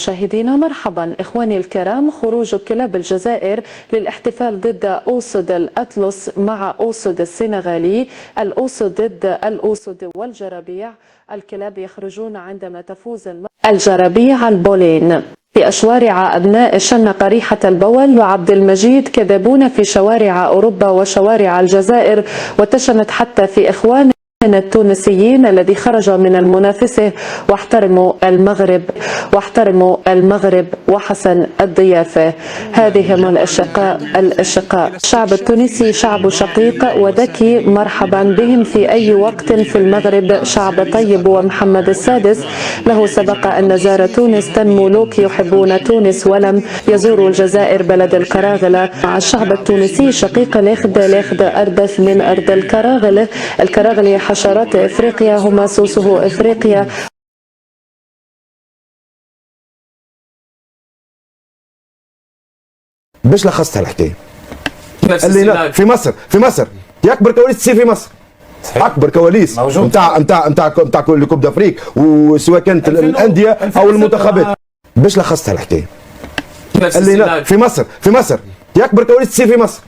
مشاهدينا مرحبا اخواني الكرام. خروج كلاب الجزائر للاحتفال ضد أوسود الأطلس مع أوسود السنغالي. الأوسود ضد الأوسود والجرابيع. الكلاب يخرجون عندما تفوز الجرابيع البولين. في أشوارع أبناء شنق ريحة البول وعبد المجيد كذبون في شوارع أوروبا وشوارع الجزائر، وتشنت حتى في إخوان التونسيين الذي خرج من المنافسة. واحترموا المغرب وحسن الضيافة. هذه هم الأشقاء. الشعب التونسي شعب شقيق وذكي، مرحبا بهم في أي وقت في المغرب. شعب طيب، ومحمد السادس له سبق أن زار تونس. ملوك يحبون تونس ولم يزوروا الجزائر بلد الكراغلة. مع الشعب التونسي شقيق لاخد أردف من أرض الكراغلة. الكراغلة حشرات إفريقيا، هما سوسه إفريقيا. باش لخصتها الحكايه اللي في مصر دي اكبر كواليس تصير في مصر. صحيح. اكبر كواليس نتاع كوب دافريك، وسواء كانت الانديه او المنتخبات. باش لخصتها الحكايه اللي في مصر دي اكبر كواليس تصير في مصر.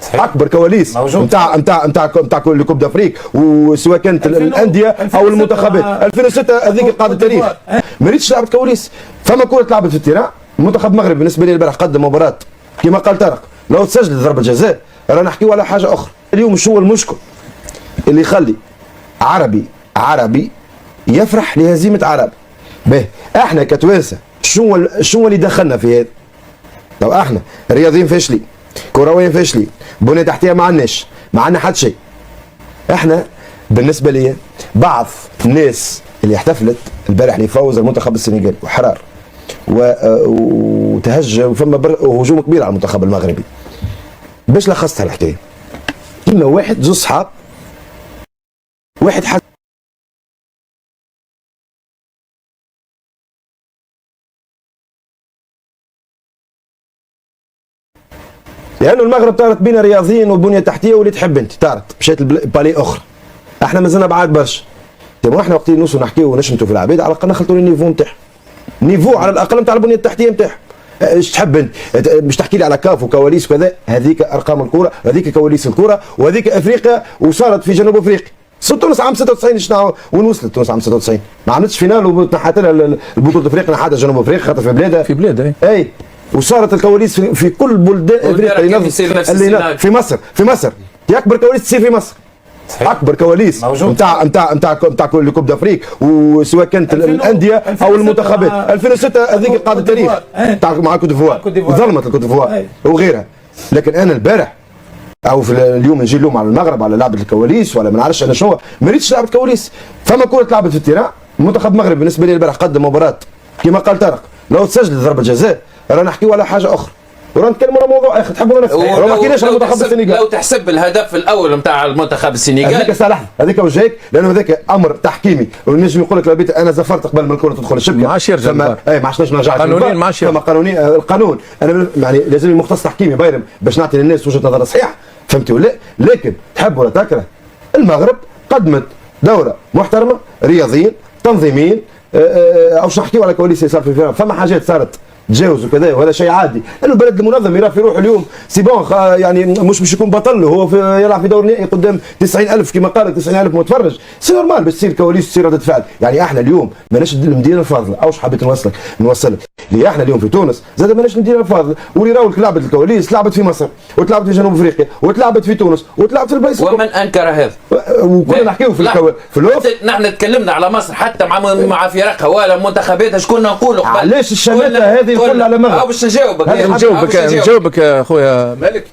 صحيح. اكبر كواليس نتاع كوب دافريك، وسواء كانت الانديه او المنتخبات. 2006 هذيك قاعده التاريخ. ما ريتش لعبت كواليس. فما كره لعبت في التيران. المنتخب المغربي بالنسبه لي البارح قدم مباراه كما قال طارق، لو تسجل ضربه جزاء رانا نحكيو على حاجه اخرى. اليوم شو هو المشكل اللي يخلي عربي يفرح لهزيمه عرب؟ به احنا كتوانسه شو اللي دخلنا في هذا؟ لو احنا رياضيين فاشلين، كرويين فاشلين، بنيه تحتيه ما عندنا حد شيء. احنا بالنسبه لي بعض الناس اللي احتفلت البارح اللي فوز المنتخب السنغالي وحرار وتهجم وفما هجوم كبير على المنتخب المغربي. باش لخصتها الحكايه كيما واحد زوج صحاب، واحد حس لانه المغرب طارت بينا رياضيين وبنيه تحتيه واللي تحب انت طارت مشيت بالي اخرى. احنا مازلنا بعاد برشا. تبغوا احنا وقت نوصلوا نحكيو ونشمتوا في العباد على الاقل نخلطوا النيفو نتاعهم، نيفو على الاقل نتاع البنيه التحتيه نتاعهم. ايش تحب انت؟ مش تحكي لي على كاف وكواليس وكذا، هذيك ارقام الكره، هذيك كواليس الكره، وهذيك افريقيا وصارت في جنوب افريقيا. تونس عام 96 شنو وين وصلت تونس عام 96؟ ما عملتش فينال وتنحت لها البطوله افريقيا، نحتها جنوب افريقيا خاطر في بلادها اي وصارت الكواليس في كل بلدان افريقيا. في مصر دي اكبر كواليس تصير في مصر. صحيح. اكبر كواليس نتاع كوب دافريك، وسواء كانت الانديه او المنتخبات. 2006 هذيك قاعده التاريخ مع كوت ديفوار، ظلمت الكوت ديفوار وغيرها. لكن انا البارح او في اليوم نجي نلوم على المغرب على لعبه الكواليس ولا ما نعرفش انا شنو. ما ريتش لعبه كواليس. فما كره لعبت في التيران. المنتخب المغربي بالنسبه لي البارح قدم مباراه كما قال طارق، لو تسجل ضربه جزاء رانا نحكيو على حاجه اخرى. وراه نتكلموا على موضوع اخر. تحبوا ما حكيناش على المنتخب السنغالي. لو تحسب الهدف الاول نتاع المنتخب السنغالي هذيك صالحنا، هذيك وجهك، لانه هذاك امر تحكيمي ونجم يقول لك لو انا زفرت قبل ما الكره تدخل الشبكه. ما عادش يرجع اي ما عادش نرجع قانونيا. ما عادش قانوني القانون. انا يعني لازم مختص تحكيمي بايرم باش نعطي للناس وجهه نظر صحيحه، فهمتي ولا؟ لكن تحب ولا تكره المغرب قدمت دوره محترمه، رياضيين تنظيميين. او نحكيو على كواليس صار في فما حاجات صارت تجاوز وكذا، وهذا شيء عادي. لانه البلد المنظم يرى في روحه اليوم سي بون، يعني مش باش يكون بطل. هو يلعب في دور نهائي قدام 90,000 كما قال 90,000 متفرج. سي نورمال باش تصير كواليس تصير ردة فعل. يعني احنا اليوم ماناش المدينه الفاضله. اوش حبيت نوصلك اللي احنا اليوم في تونس زاد ماناش المدينه الفاضله. واللي راهو لعبت الكواليس لعبت في مصر وتلعبت في جنوب افريقيا وتلعبت في تونس وتلعبت في البلايص. ومن انكر هذا؟ وكنا نحكيو في الوقت. نحن تكلمنا على مصر حتى مع فرقها ولا منتخباتها. شكون نقولوا علاش الشماتة هذه كلها على المغرب؟ باش نجاوبك يا خويا مالك.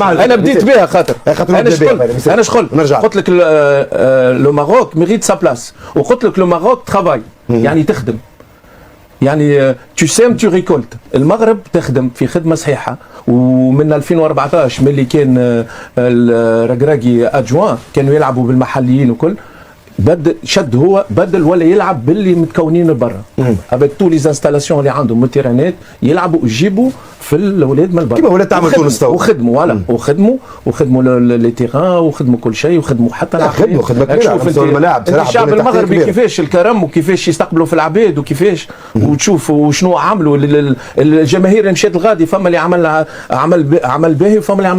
انا بديت بها خاطر انا شغل قلت لك لو ماروك ميريت سا بلاس، وقلت لك لو ماروك ترافاي يعني تخدم، يعني تو سيم تو ريكولت. المغرب تخدم في خدمه صحيحه. ومن 2014 ملي كان الركراكي ادجوان كانوا يلعبوا بالمحليين وكل بدل شد هو بدل ولا يلعب باللي متكونين برا افيك تو لي انستالاسيون اللي عندهم متيرانات يلعبوا ويجيبوا في الاولاد من برا كيما ولات تعمل تونس تو وخدموا فوالا وخدموا لي تيغان وخدموا كل شيء وخدموا حتى العقلية. خدمه كبيره على مستوى الملاعب صراحه الشعب المغربي كيفاش الكرم وكيفاش يستقبلوا في العباد وكيفاش وتشوفوا شنو عملوا الجماهير اللي مشات الغادي فما اللي عمل باهي وفما اللي عمل